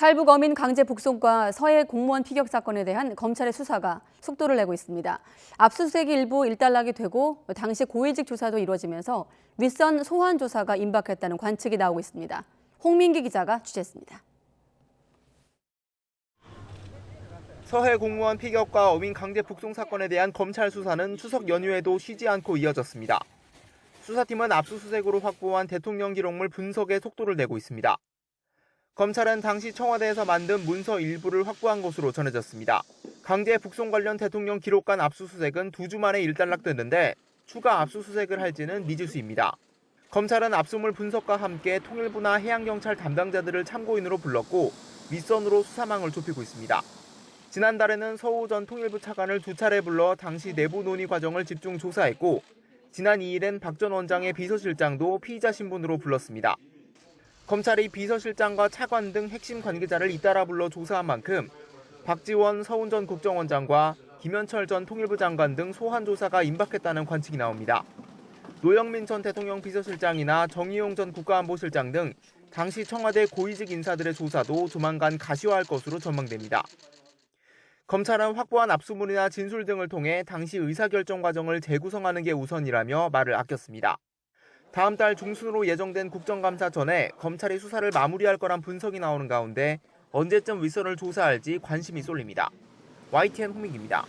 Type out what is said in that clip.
탈북 어민 강제 북송과 서해 공무원 피격 사건에 대한 검찰의 수사가 속도를 내고 있습니다. 압수수색이 일부 일단락이 되고 당시 고위직 조사도 이루어지면서 윗선 소환 조사가 임박했다는 관측이 나오고 있습니다. 홍민기 기자가 취재했습니다. 서해 공무원 피격과 어민 강제 북송 사건에 대한 검찰 수사는 추석 연휴에도 쉬지 않고 이어졌습니다. 수사팀은 압수수색으로 확보한 대통령 기록물 분석에 속도를 내고 있습니다. 검찰은 당시 청와대에서 만든 문서 일부를 확보한 것으로 전해졌습니다. 강제 북송 관련 대통령 기록관 압수수색은 2주 만에 일단락됐는데 추가 압수수색을 할지는 미지수입니다. 검찰은 압수물 분석과 함께 통일부나 해양경찰 담당자들을 참고인으로 불렀고 윗선으로 수사망을 좁히고 있습니다. 지난달에는 서호 전 통일부 차관을 2차례 불러 당시 내부 논의 과정을 집중 조사했고 지난 2일엔 박 전 원장의 비서실장도 피의자 신분으로 불렀습니다. 검찰이 비서실장과 차관 등 핵심 관계자를 잇따라 불러 조사한 만큼 박지원 서훈 전 국정원장과 김현철 전 통일부 장관 등 소환 조사가 임박했다는 관측이 나옵니다. 노영민 전 대통령 비서실장이나 정의용 전 국가안보실장 등 당시 청와대 고위직 인사들의 조사도 조만간 가시화할 것으로 전망됩니다. 검찰은 확보한 압수물이나 진술 등을 통해 당시 의사결정 과정을 재구성하는 게 우선이라며 말을 아꼈습니다. 다음 달 중순으로 예정된 국정감사 전에 검찰이 수사를 마무리할 거란 분석이 나오는 가운데 언제쯤 윗선을 조사할지 관심이 쏠립니다. YTN 홍민기입니다.